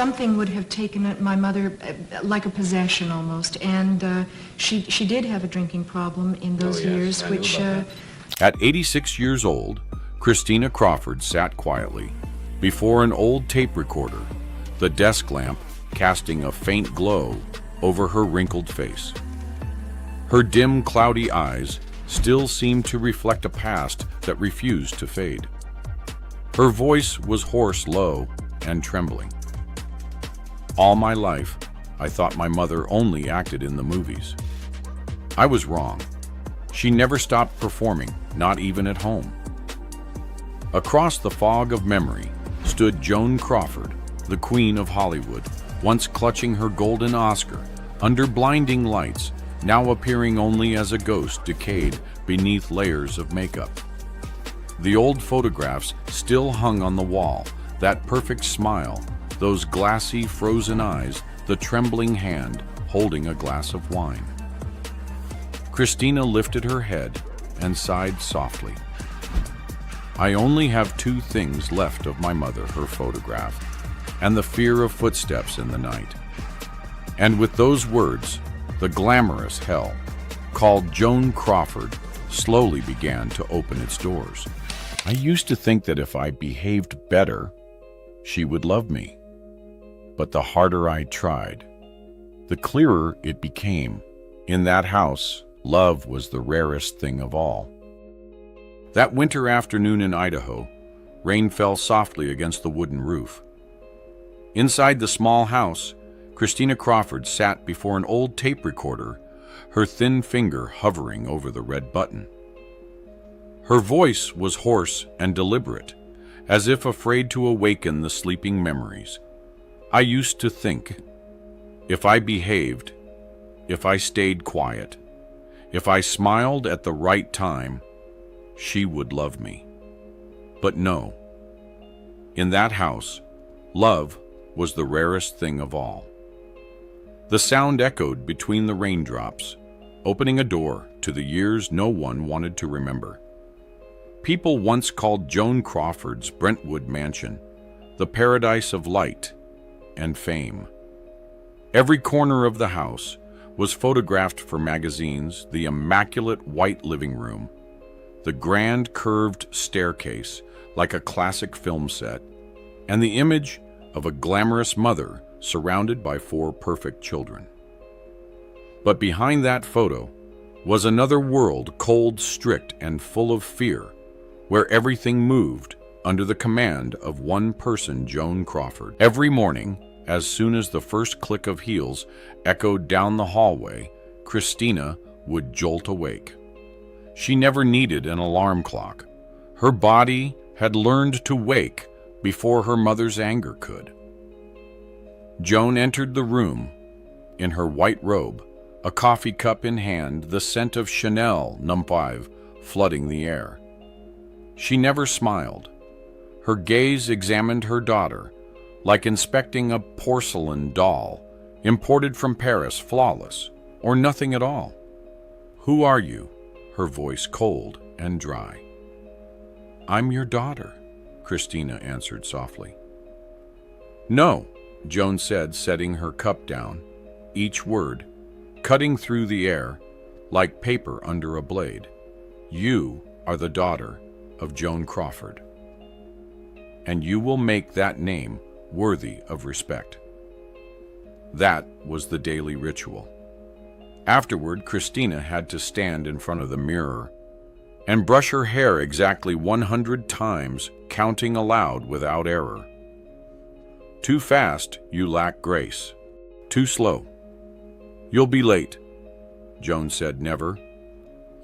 Something would have taken my mother like a possession almost, and she did have a drinking problem in those years, which... At 86 years old, Christina Crawford sat quietly before an old tape recorder, the desk lamp casting a faint glow over her wrinkled face. Her dim, cloudy eyes still seemed to reflect a past that refused to fade. Her voice was hoarse, low, and trembling. All my life, I thought my mother only acted in the movies. I was wrong. She never stopped performing, not even at home. Across the fog of memory stood Joan Crawford, the Queen of Hollywood, once clutching her golden Oscar, under blinding lights, now appearing only as a ghost decayed beneath layers of makeup. The old photographs still hung on the wall, that perfect smile, those glassy, frozen eyes, the trembling hand holding a glass of wine. Christina lifted her head and sighed softly. I only have two things left of my mother, her photograph, and the fear of footsteps in the night. And with those words, the glamorous hell, called Joan Crawford, slowly began to open its doors. I used to think that if I behaved better, she would love me. But the harder I tried, the clearer it became. In that house, love was the rarest thing of all. That winter afternoon in Idaho, rain fell softly against the wooden roof. Inside the small house, Christina Crawford sat before an old tape recorder, her thin finger hovering over the red button. Her voice was hoarse and deliberate, as if afraid to awaken the sleeping memories. I used to think, if I behaved, if I stayed quiet, if I smiled at the right time, she would love me. But no. In that house, love was the rarest thing of all. The sound echoed between the raindrops, opening a door to the years no one wanted to remember. People once called Joan Crawford's Brentwood mansion the paradise of light and fame. Every corner of the house was photographed for magazines, the immaculate white living room, the grand curved staircase like a classic film set, and the image of a glamorous mother surrounded by 4 perfect children. But behind that photo was another world, cold, strict, and full of fear, where everything moved under the command of one person, Joan Crawford. Every morning, as soon as the first click of heels echoed down the hallway, Christina would jolt awake. She never needed an alarm clock. Her body had learned to wake before her mother's anger could. Joan entered the room in her white robe, a coffee cup in hand, the scent of Chanel No. 5 flooding the air. She never smiled. Her gaze examined her daughter, like inspecting a porcelain doll, imported from Paris, flawless, or nothing at all. "Who are you?" Her voice cold and dry. "I'm your daughter," Christina answered softly. "No," Joan said, setting her cup down, each word cutting through the air like paper under a blade. "You are the daughter of Joan Crawford, and you will make that name worthy of respect." That was the daily ritual. Afterward, Christina had to stand in front of the mirror and brush her hair exactly 100 times, counting aloud without error. "Too fast, you lack grace. Too slow. You'll be late," Joan said never,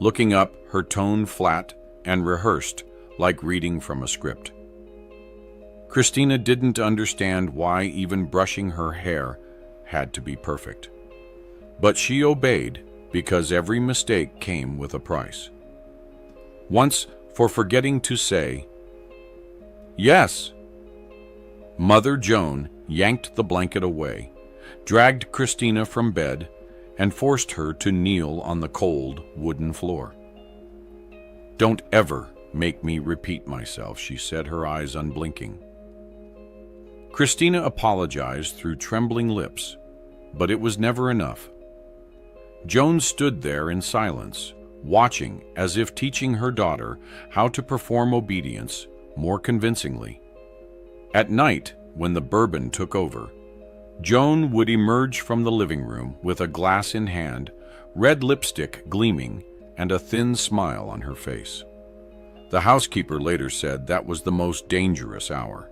looking up, her tone flat and rehearsed like reading from a script. Christina didn't understand why even brushing her hair had to be perfect. But she obeyed because every mistake came with a price. Once for forgetting to say, "Yes." Mother Joan yanked the blanket away, dragged Christina from bed, and forced her to kneel on the cold wooden floor. "Don't ever make me repeat myself," she said, her eyes unblinking. Christina apologized through trembling lips, but it was never enough. Joan stood there in silence, watching as if teaching her daughter how to perform obedience more convincingly. At night, when the bourbon took over, Joan would emerge from the living room with a glass in hand, red lipstick gleaming, and a thin smile on her face. The housekeeper later said that was the most dangerous hour.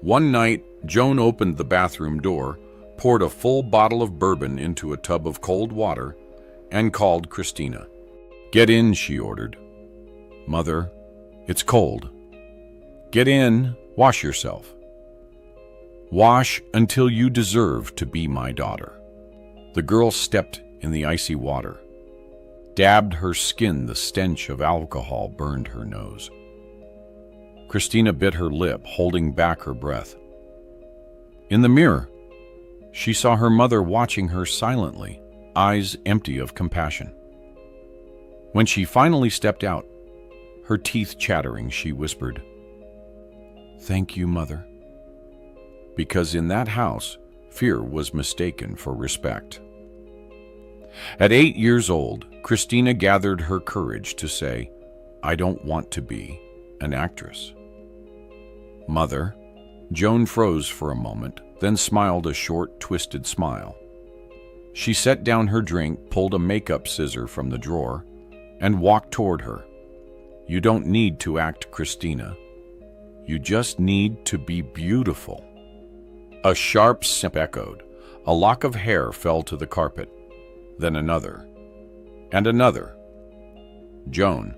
One night, Joan opened the bathroom door, poured a full bottle of bourbon into a tub of cold water, and called Christina. "Get in," she ordered. "Mother, it's cold." "Get in, wash yourself. Wash until you deserve to be my daughter." The girl stepped in the icy water. Dabbed her skin, the stench of alcohol burned her nose. Christina bit her lip, holding back her breath. In the mirror, she saw her mother watching her silently, eyes empty of compassion. When she finally stepped out, her teeth chattering, she whispered, "Thank you, Mother." Because in that house, fear was mistaken for respect. At 8 years old, Christina gathered her courage to say, "I don't want to be an actress." "Mother," Joan froze for a moment, then smiled a short, twisted smile. She set down her drink, pulled a makeup scissor from the drawer, and walked toward her. "You don't need to act, Christina. You just need to be beautiful." A sharp snip echoed. A lock of hair fell to the carpet, then another, and another. Joan,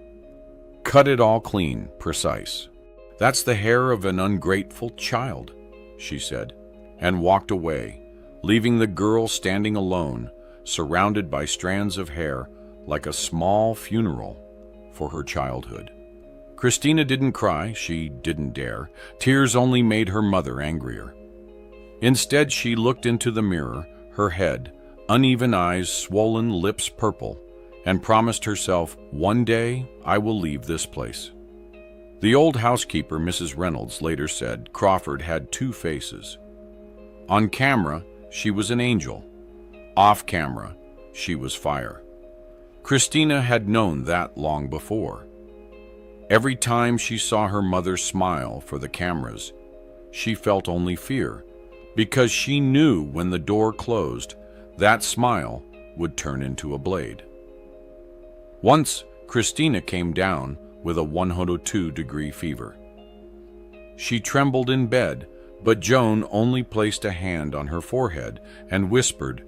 cut it all clean, precise. "That's the hair of an ungrateful child," she said, and walked away, leaving the girl standing alone, surrounded by strands of hair, like a small funeral for her childhood. Christina didn't cry, she didn't dare. Tears only made her mother angrier. Instead, she looked into the mirror, her head, uneven eyes, swollen lips purple, and promised herself, "One day I will leave this place." The old housekeeper, Mrs. Reynolds, later said Crawford had two faces. On camera, she was an angel. Off camera, she was fire. Christina had known that long before. Every time she saw her mother smile for the cameras, she felt only fear, because she knew when the door closed, that smile would turn into a blade. Once, Christina came down with a 102-degree fever. She trembled in bed, but Joan only placed a hand on her forehead and whispered,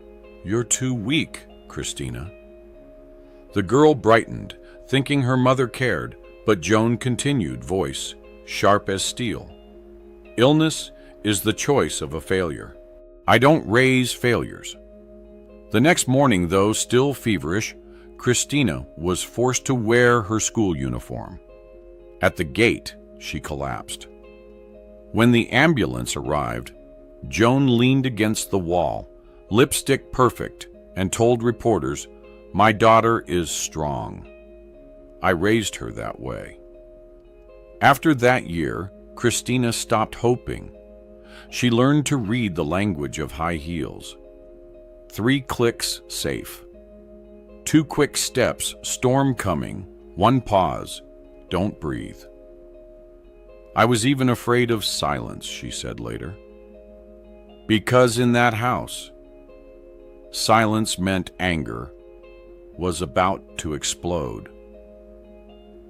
"You're too weak, Christina." The girl brightened, thinking her mother cared, but Joan continued, voice sharp as steel. "Illness is the choice of a failure. I don't raise failures." The next morning, though still feverish, Christina was forced to wear her school uniform. At the gate, she collapsed. When the ambulance arrived, Joan leaned against the wall, lipstick perfect, and told reporters, "My daughter is strong. I raised her that way." After that year, Christina stopped hoping. She learned to read the language of high heels. 3 clicks, safe. 2 quick steps, storm coming. 1 pause, don't breathe. "I was even afraid of silence," she said later. Because in that house, silence meant anger was about to explode.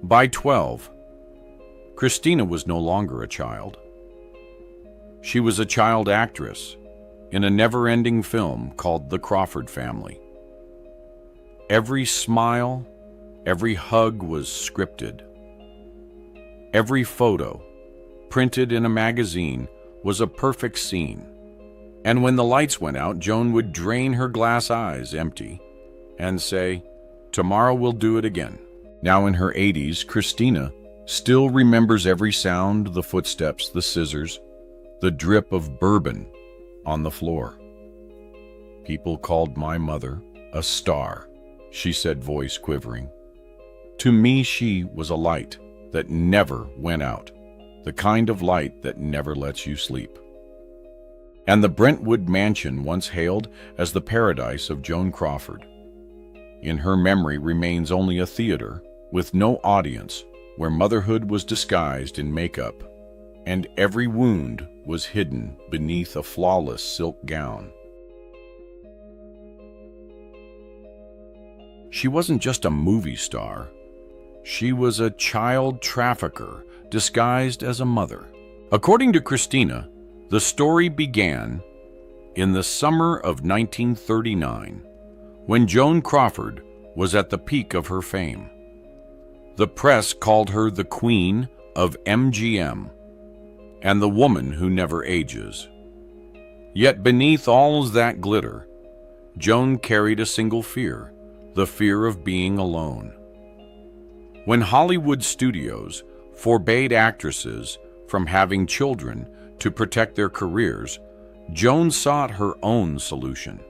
By 12, Christina was no longer a child. She was a child actress in a never-ending film called The Crawford Family. Every smile, every hug was scripted. Every photo, printed in a magazine, was a perfect scene. And when the lights went out, Joan would drain her glass eyes empty and say, "Tomorrow we'll do it again." Now in her 80s, Christina still remembers every sound, the footsteps, the scissors, the drip of bourbon on the floor. "People called my mother a star," she said, voice quivering. "To me, she was a light that never went out, the kind of light that never lets you sleep." And the Brentwood mansion once hailed as the paradise of Joan Crawford. In her memory remains only a theater with no audience, where motherhood was disguised in makeup, and every wound was hidden beneath a flawless silk gown. She wasn't just a movie star. She was a child trafficker disguised as a mother. According to Christina, the story began in the summer of 1939, when Joan Crawford was at the peak of her fame. The press called her the Queen of MGM and the woman who never ages. Yet beneath all that glitter, Joan carried a single fear, the fear of being alone. When Hollywood studios forbade actresses from having children to protect their careers, Joan sought her own solution.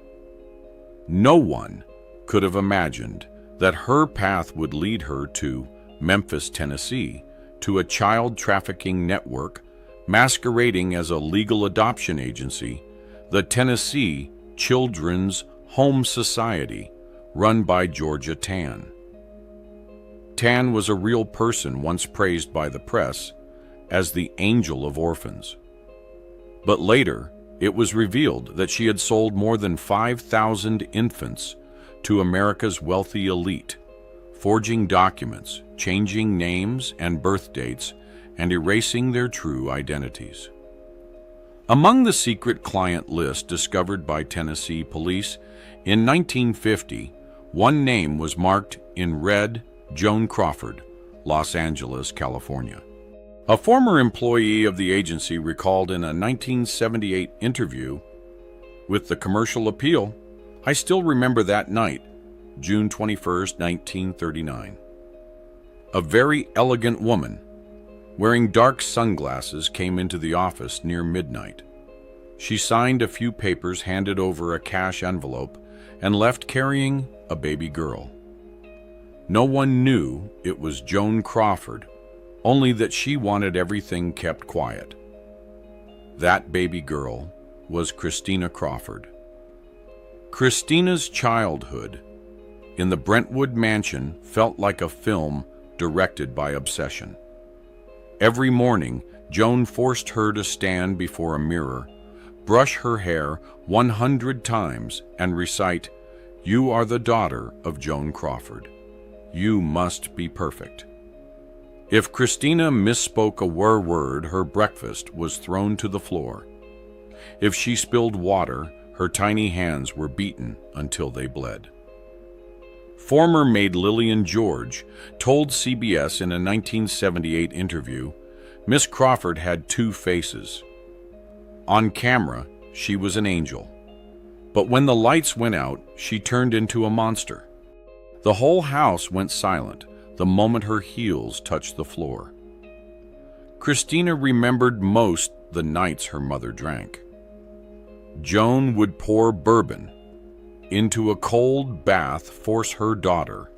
No one could have imagined that her path would lead her to Memphis, Tennessee, to a child trafficking network masquerading as a legal adoption agency, the Tennessee Children's Home Society, run by Georgia Tann. Tann was a real person once praised by the press as the angel of orphans. But later, it was revealed that she had sold more than 5,000 infants to America's wealthy elite, forging documents, changing names and birth dates, and erasing their true identities. Among the secret client list discovered by Tennessee police in 1950, one name was marked in red: Joan Crawford, Los Angeles, California. A former employee of the agency recalled in a 1978 interview with the Commercial Appeal, "I still remember that night, June 21st, 1939. A very elegant woman, wearing dark sunglasses, came into the office near midnight. She signed a few papers, handed over a cash envelope, and left carrying a baby girl. No one knew it was Joan Crawford, only that she wanted everything kept quiet. That baby girl was Christina Crawford. Christina's childhood in the Brentwood mansion felt like a film directed by obsession. Every morning, Joan forced her to stand before a mirror, brush her hair 100 times, and recite, "You are the daughter of Joan Crawford. You must be perfect." If Christina misspoke a word, her breakfast was thrown to the floor. If she spilled water, her tiny hands were beaten until they bled. Former maid Lillian George told CBS in a 1978 interview, Miss Crawford had two faces. On camera, she was an angel. But when the lights went out, she turned into a monster. The whole house went silent the moment her heels touched the floor. Christina remembered most the nights her mother drank. Joan would pour bourbon into a cold bath, force her daughter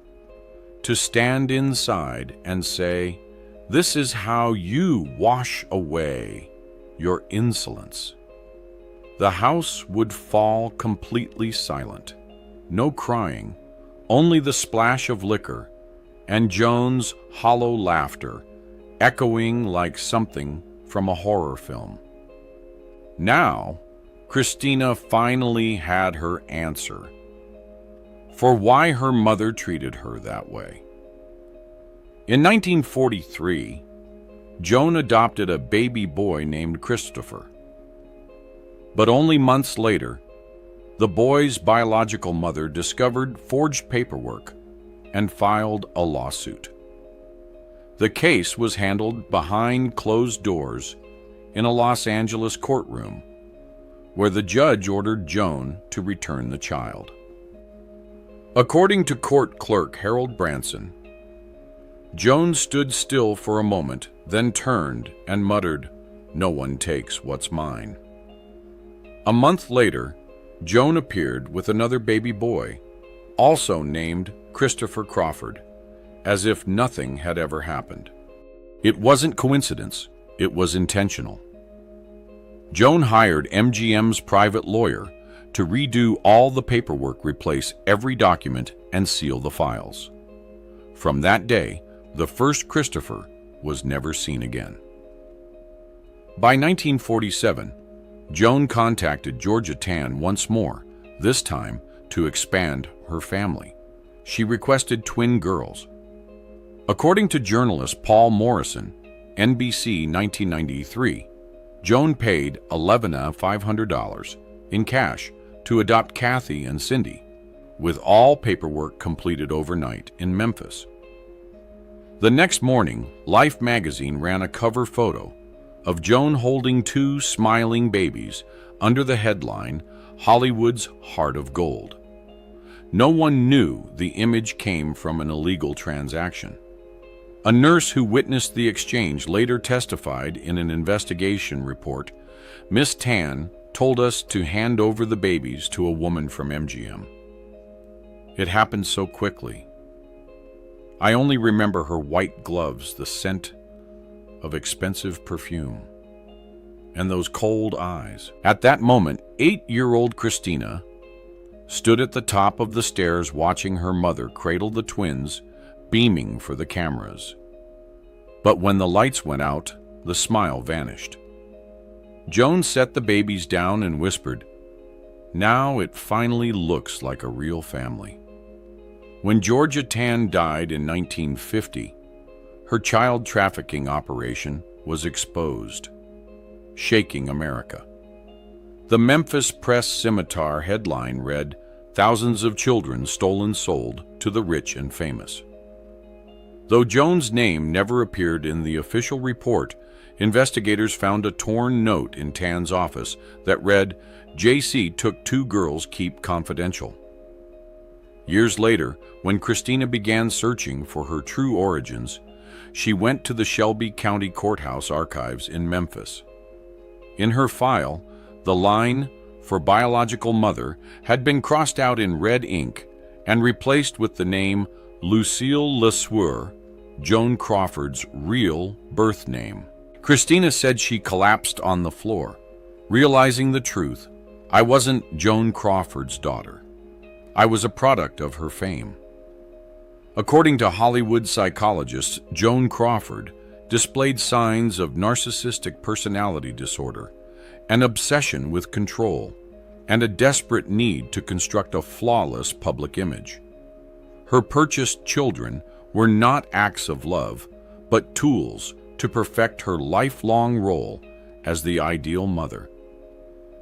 to stand inside and say, "This is how you wash away your insolence." The house would fall completely silent. No crying, only the splash of liquor and Joan's hollow laughter, echoing like something from a horror film. Now, Christina finally had her answer for why her mother treated her that way. In 1943, Joan adopted a baby boy named Christopher. But only months later, the boy's biological mother discovered forged paperwork and filed a lawsuit. The case was handled behind closed doors in a Los Angeles courtroom, where the judge ordered Joan to return the child. According to court clerk Harold Branson, Joan stood still for a moment, then turned and muttered, "No one takes what's mine." A month later, Joan appeared with another baby boy, also named Christopher Crawford, as if nothing had ever happened. It wasn't coincidence, it was intentional. Joan hired MGM's private lawyer to redo all the paperwork, replace every document, and seal the files. From that day, the first Christopher was never seen again. By 1947, Joan contacted Georgia Tann once more, this time to expand her family. She requested twin girls. According to journalist Paul Morrison, NBC 1993, Joan paid $11,500 in cash to adopt Kathy and Cindy, with all paperwork completed overnight in Memphis. The next morning, Life magazine ran a cover photo of Joan holding two smiling babies under the headline, "Hollywood's Heart of Gold." No one knew the image came from an illegal transaction. A nurse who witnessed the exchange later testified in an investigation report, "Miss Tann told us to hand over the babies to a woman from MGM. It happened so quickly. I only remember her white gloves, the scent of expensive perfume, and those cold eyes." At that moment, 8-year-old Christina stood at the top of the stairs watching her mother cradle the twins, beaming for the cameras. But when the lights went out, the smile vanished. Joan set the babies down and whispered, "Now it finally looks like a real family." When Georgia Tann died in 1950, her child trafficking operation was exposed, shaking America. The Memphis Press Scimitar headline read, "Thousands of children stolen sold to the rich and famous." Though Joan's name never appeared in the official report, investigators found a torn note in Tann's office that read, "JC took 2 girls, keep confidential." Years later, when Christina began searching for her true origins, she went to the Shelby County Courthouse archives in Memphis. In her file, the line for biological mother had been crossed out in red ink and replaced with the name Lucille LeSueur, Joan Crawford's real birth name. Christina said she collapsed on the floor, realizing the truth. "I wasn't Joan Crawford's daughter. I was a product of her fame." According to Hollywood psychologist Joan Crawford, displayed signs of narcissistic personality disorder, an obsession with control, and a desperate need to construct a flawless public image. Her purchased children were not acts of love, but tools to perfect her lifelong role as the ideal mother.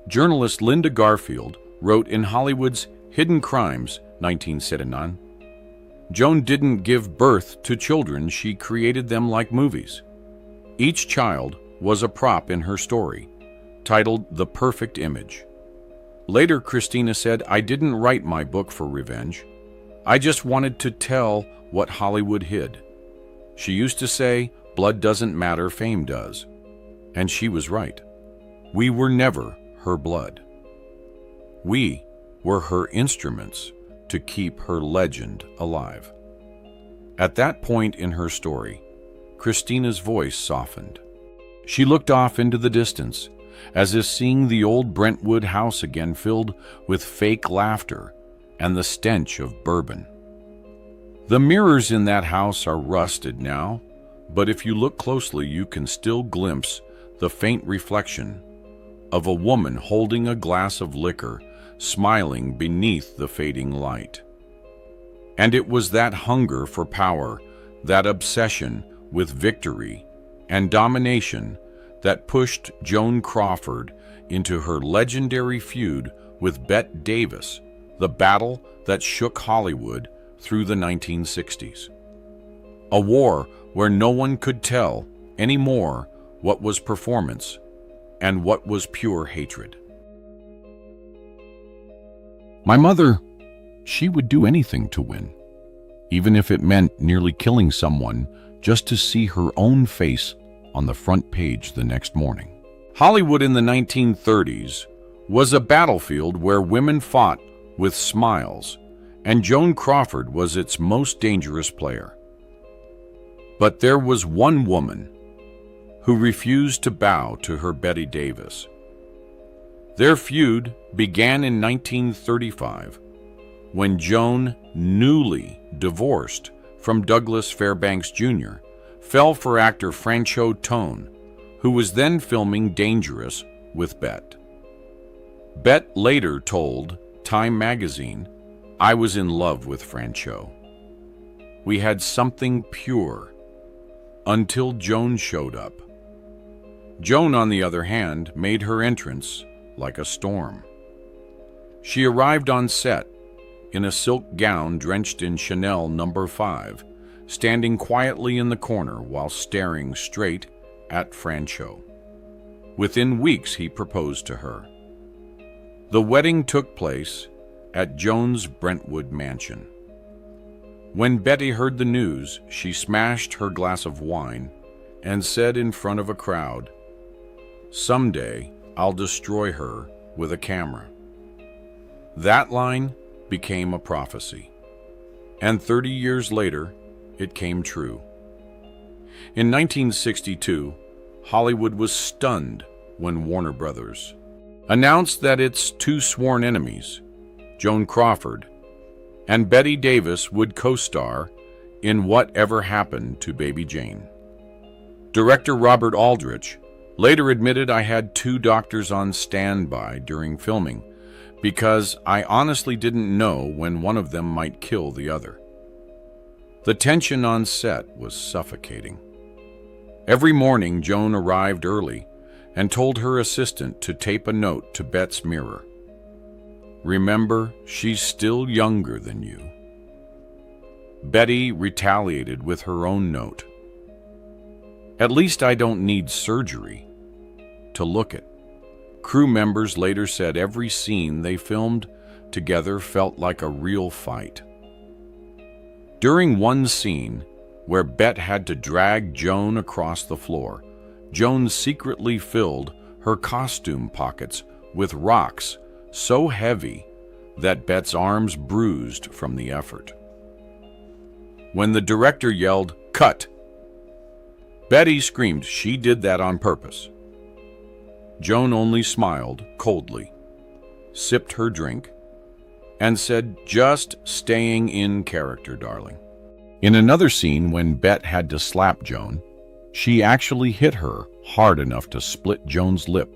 Journalist Linda Garfield wrote in Hollywood's Hidden Crimes, 1979, "Joan didn't give birth to children, she created them like movies. Each child was a prop in her story, titled The Perfect Image." Later, Christina said, "I didn't write my book for revenge. I just wanted to tell what Hollywood hid." She used to say, "Blood doesn't matter, fame does." And she was right. We were never her blood. We were her instruments to keep her legend alive. At that point in her story, Christina's voice softened. She looked off into the distance, as if seeing the old Brentwood house again, filled with fake laughter and the stench of bourbon. The mirrors in that house are rusted now, but if you look closely, you can still glimpse the faint reflection of a woman holding a glass of liquor, smiling beneath the fading light. And it was that hunger for power, that obsession with victory and domination, that pushed Joan Crawford into her legendary feud with Bette Davis, the battle that shook Hollywood through the 1960s. A war where no one could tell anymore what was performance and what was pure hatred. My mother, she would do anything to win, even if it meant nearly killing someone just to see her own face on the front page the next morning. Hollywood in the 1930s was a battlefield where women fought with smiles, and Joan Crawford was its most dangerous player. But there was one woman who refused to bow to her Bette Davis, Their feud began in 1935 when Joan, newly divorced from Douglas Fairbanks Jr., fell for actor Franchot Tone, who was then filming Dangerous with Bet. Bet later told Time magazine, "I was in love with Franchot. We had something pure until Joan showed up." Joan, on the other hand, made her entrance like a storm. She arrived on set in a silk gown drenched in Chanel No. 5, standing quietly in the corner while staring straight at Franchot. Within weeks, he proposed to her. The wedding took place at Joan's Brentwood mansion. When Betty heard the news, she smashed her glass of wine and said in front of a crowd, "Someday I'll destroy her with a camera." That line became a prophecy, and 30 years later, it came true. In 1962, Hollywood was stunned when Warner Brothers announced that its two sworn enemies, Joan Crawford and Bette Davis, would co-star in Whatever Happened to Baby Jane. Director Robert Aldrich later admitted, "I had two doctors on standby during filming because I honestly didn't know when one of them might kill the other." The tension on set was suffocating. Every morning, Joan arrived early and told her assistant to tape a note to Bette's mirror. "Remember, she's still younger than you." Betty retaliated with her own note. "At least I don't need surgery to look it." Crew members later said every scene they filmed together felt like a real fight. During one scene where Bette had to drag Joan across the floor, Joan secretly filled her costume pockets with rocks so heavy that Bette's arms bruised from the effort. When the director yelled, "Cut!" Betty screamed she did that on purpose. Joan only smiled coldly, sipped her drink, and said, "Just staying in character, darling." In another scene, when Bette had to slap Joan, she actually hit her hard enough to split Joan's lip,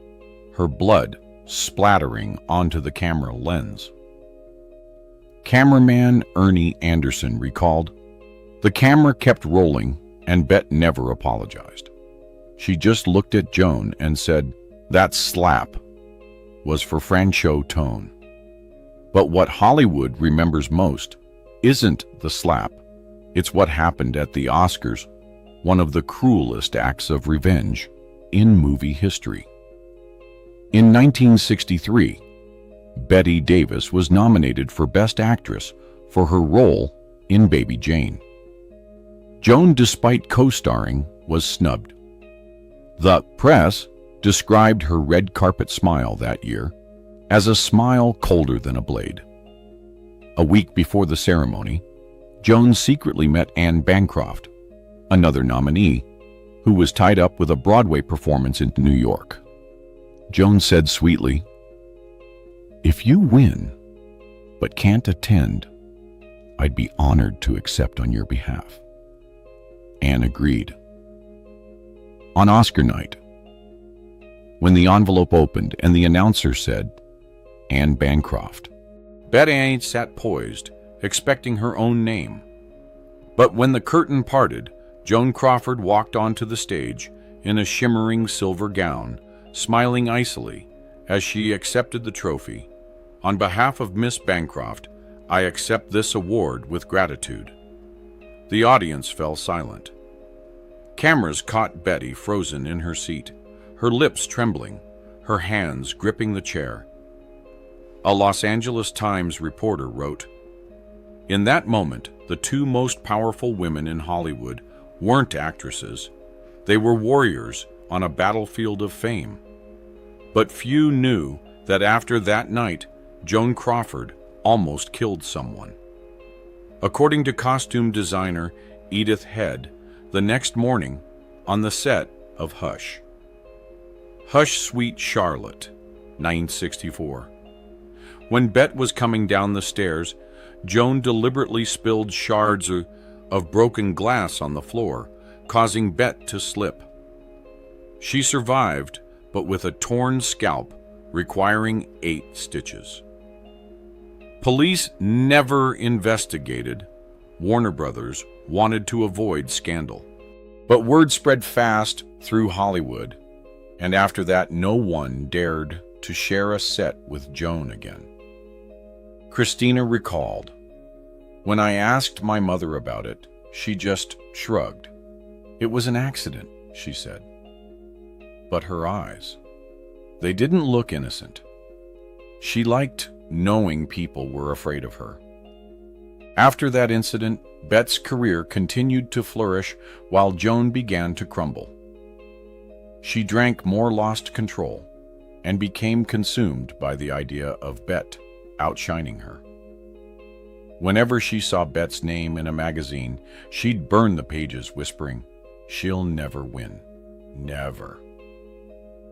her blood splattering onto the camera lens. Cameraman Ernie Anderson recalled, "The camera kept rolling and Bette never apologized. She just looked at Joan and said, 'That slap was for Franchot Tone.'" But what Hollywood remembers most isn't the slap. It's what happened at the Oscars, one of the cruelest acts of revenge in movie history. In 1963, Bette Davis was nominated for Best Actress for her role in Baby Jane. Joan, despite co-starring, was snubbed. The press described her red carpet smile that year as a smile colder than a blade. A week before the ceremony, Joan secretly met Anne Bancroft, another nominee, who was tied up with a Broadway performance in New York. Joan said sweetly, "If you win, but can't attend, I'd be honored to accept on your behalf." Anne agreed. On Oscar night, when the envelope opened and the announcer said, "Anne Bancroft," Bette sat poised, expecting her own name. But when the curtain parted, Joan Crawford walked onto the stage in a shimmering silver gown, smiling icily as she accepted the trophy. "On behalf of Miss Bancroft, I accept this award with gratitude." The audience fell silent. Cameras caught Betty frozen in her seat, her lips trembling, her hands gripping the chair. A Los Angeles Times reporter wrote, "In that moment, the two most powerful women in Hollywood weren't actresses. They were warriors on a battlefield of fame. But few knew that after that night, Joan Crawford almost killed someone." According to costume designer Edith Head, the next morning, on the set of Hush, "Hush, Sweet Charlotte," 1964. When Bet was coming down the stairs, Joan deliberately spilled shards of broken glass on the floor, causing Bet to slip. She survived, but with a torn scalp, requiring 8 stitches. Police never investigated. Warner Brothers wanted to avoid scandal. But word spread fast through Hollywood, and after that no one dared to share a set with Joan again. Christina recalled, "When I asked my mother about it, she just shrugged. It was an accident," she said. But her eyes, they didn't look innocent. She liked knowing people were afraid of her. After that incident, Bet's career continued to flourish while Joan began to crumble. She drank more, lost control, and became consumed by the idea of Bet outshining her. Whenever she saw Bet's name in a magazine, she'd burn the pages, whispering, "She'll never win. Never."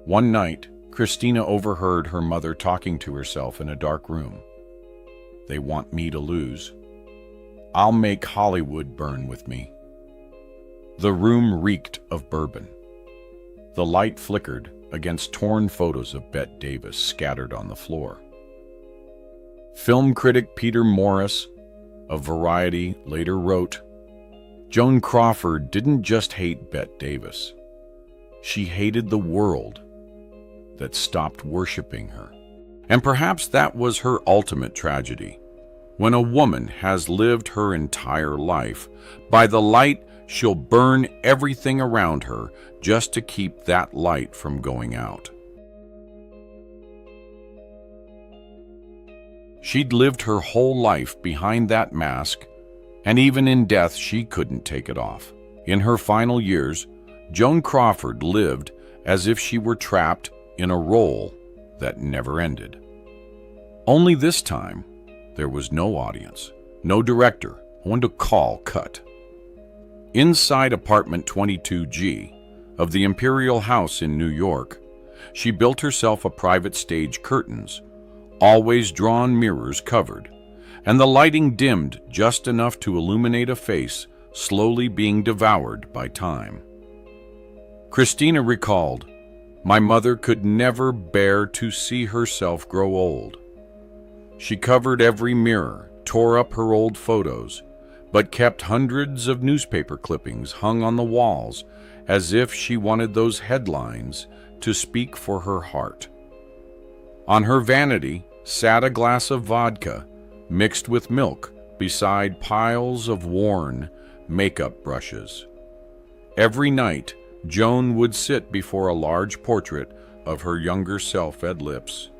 One night, Christina overheard her mother talking to herself in a dark room. "They want me to lose. I'll make Hollywood burn with me." The room reeked of bourbon. The light flickered against torn photos of Bette Davis scattered on the floor. Film critic Peter Morris of Variety later wrote, "Joan Crawford didn't just hate Bette Davis. She hated the world that stopped worshiping her." And perhaps that was her ultimate tragedy. When a woman has lived her entire life, by the light she'll burn everything around her just to keep that light from going out. She'd lived her whole life behind that mask, and even in death she couldn't take it off. In her final years, Joan Crawford lived as if she were trapped in a role that never ended. Only this time, there was no audience, no director, one to call cut. Inside apartment 22G of the Imperial House in New York, she built herself a private stage, curtains, always drawn mirrors covered, and the lighting dimmed just enough to illuminate a face slowly being devoured by time. Christina recalled, "My mother could never bear to see herself grow old. She covered every mirror, tore up her old photos, but kept hundreds of newspaper clippings hung on the walls as if she wanted those headlines to speak for her heart. On her vanity sat a glass of vodka mixed with milk beside piles of worn makeup brushes. Every night, Joan would sit before a large portrait of her younger self, red lips,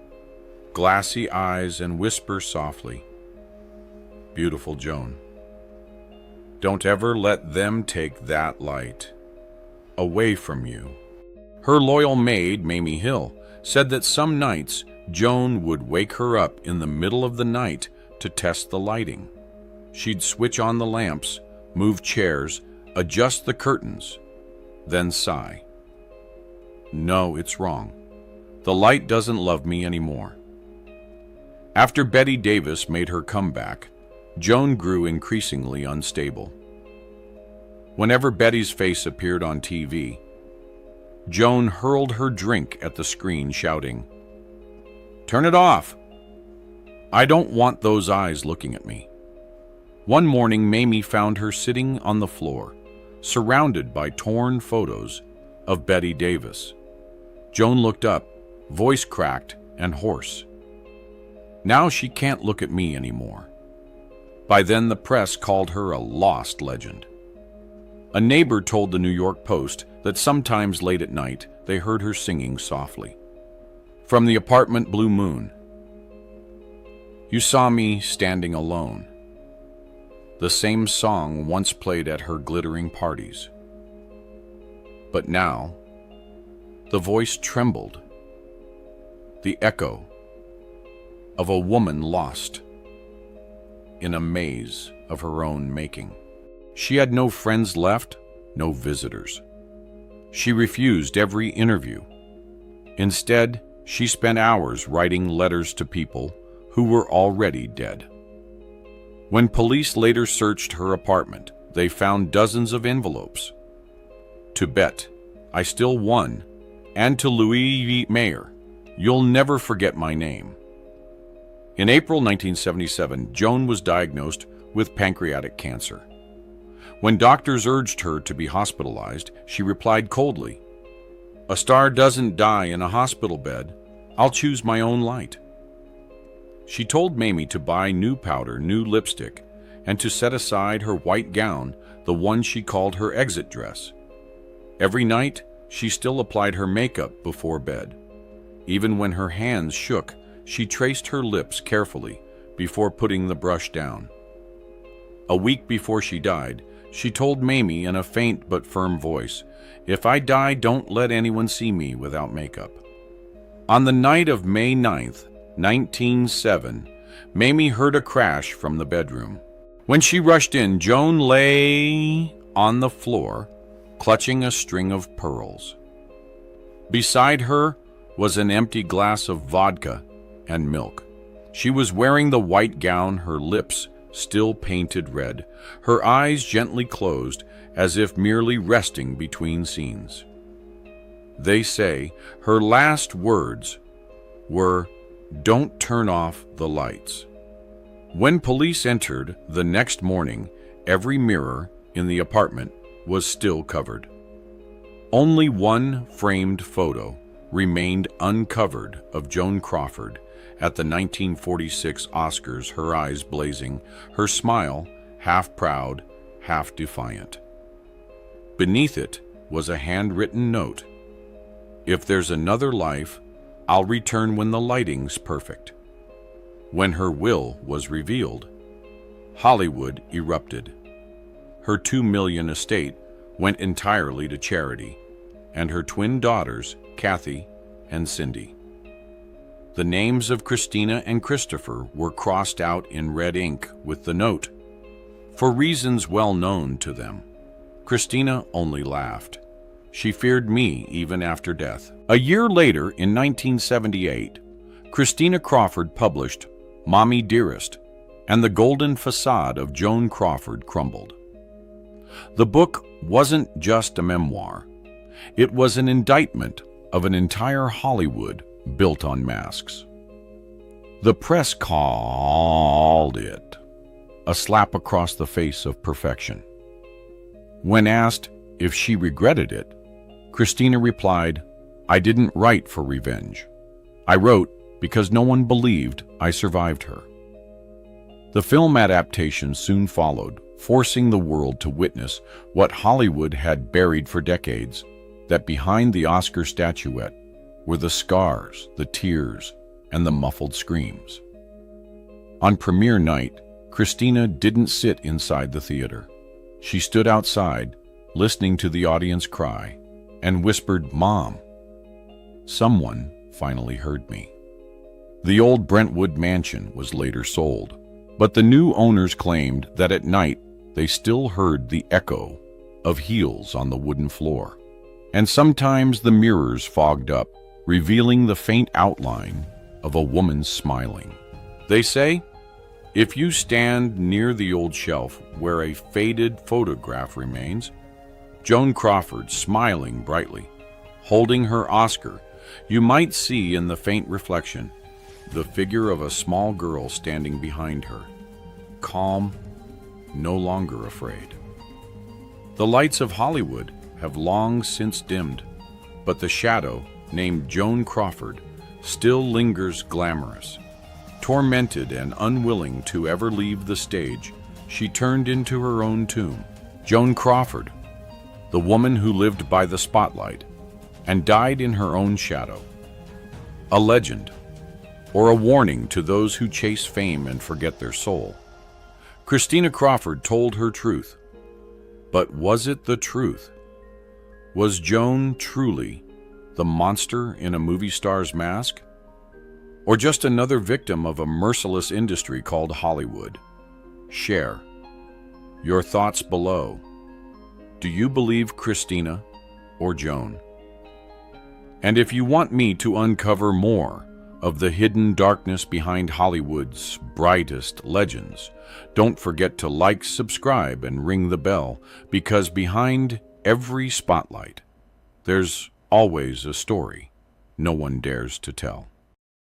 glassy eyes, and whisper softly, 'Beautiful Joan, don't ever let them take that light away from you.'" Her loyal maid, Mamie Hill, said that some nights Joan would wake her up in the middle of the night to test the lighting. She'd switch on the lamps, move chairs, adjust the curtains, then sigh. "No, it's wrong. The light doesn't love me anymore." After Bette Davis made her comeback, Joan grew increasingly unstable. Whenever Betty's face appeared on TV, Joan hurled her drink at the screen, shouting, "Turn it off! I don't want those eyes looking at me." One morning, Mamie found her sitting on the floor, surrounded by torn photos of Bette Davis. Joan looked up, voice cracked and hoarse. "Now she can't look at me anymore." By then, the press called her a lost legend. A neighbor told the New York Post that sometimes late at night they heard her singing softly. From the apartment Blue Moon, "You saw me standing alone," the same song once played at her glittering parties. But now, the voice trembled, the echo of a woman lost in a maze of her own making. She had no friends left, no visitors. She refused every interview. Instead, she spent hours writing letters to people who were already dead. When police later searched her apartment, they found dozens of envelopes. To Bet, I Still Won, and to Louis Mayer, You'll Never Forget My Name. In April 1977, Joan was diagnosed with pancreatic cancer. When doctors urged her to be hospitalized, she replied coldly, "A star doesn't die in a hospital bed. I'll choose my own light." She told Mamie to buy new powder, new lipstick, and to set aside her white gown, the one she called her exit dress. Every night, she still applied her makeup before bed. Even when her hands shook, she traced her lips carefully before putting the brush down. A week before she died, she told Mamie in a faint but firm voice, "If I die, don't let anyone see me without makeup." On the night of May 9th, 1907, Mamie heard a crash from the bedroom. When she rushed in, Joan lay on the floor, clutching a string of pearls. Beside her was an empty glass of vodka and milk. She was wearing the white gown, her lips still painted red, her eyes gently closed as if merely resting between scenes. They say her last words were, "Don't turn off the lights." When police entered the next morning, every mirror in the apartment was still covered. Only one framed photo remained uncovered of Joan Crawford at the 1946 Oscars, her eyes blazing, her smile half proud, half defiant. Beneath it was a handwritten note, "If there's another life, I'll return when the lighting's perfect." When her will was revealed, Hollywood erupted. Her $2 million estate went entirely to charity, and her twin daughters, Kathy and Cindy. The names of Christina and Christopher were crossed out in red ink with the note. For reasons well known to them, Christina only laughed. She feared me even after death. A year later, in 1978, Christina Crawford published Mommy Dearest, and the golden facade of Joan Crawford crumbled. The book wasn't just a memoir. It was an indictment of an entire Hollywood built on masks. The press called it a slap across the face of perfection. When asked if she regretted it, Christina replied, "I didn't write for revenge. I wrote because no one believed I survived her." The film adaptation soon followed, forcing the world to witness what Hollywood had buried for decades, that behind the Oscar statuette were the scars, the tears, and the muffled screams. On premiere night, Christina didn't sit inside the theater. She stood outside, listening to the audience cry, and whispered, "Mom." Someone finally heard me. The old Brentwood mansion was later sold, but the new owners claimed that at night they still heard the echo of heels on the wooden floor. And sometimes the mirrors fogged up, revealing the faint outline of a woman smiling. They say, if you stand near the old shelf where a faded photograph remains, Joan Crawford smiling brightly, holding her Oscar, you might see in the faint reflection the figure of a small girl standing behind her, calm, no longer afraid. The lights of Hollywood have long since dimmed, but the shadow, named Joan Crawford, still lingers glamorous. Tormented and unwilling to ever leave the stage, she turned into her own tomb. Joan Crawford, the woman who lived by the spotlight and died in her own shadow. A legend, or a warning to those who chase fame and forget their soul. Christina Crawford told her truth. But was it the truth? Was Joan truly the monster in a movie star's mask? Or just another victim of a merciless industry called Hollywood? Share your thoughts below. Do you believe Christina or Joan? And if you want me to uncover more of the hidden darkness behind Hollywood's brightest legends, don't forget to like, subscribe, and ring the bell, because behind every spotlight, there's always a story no one dares to tell.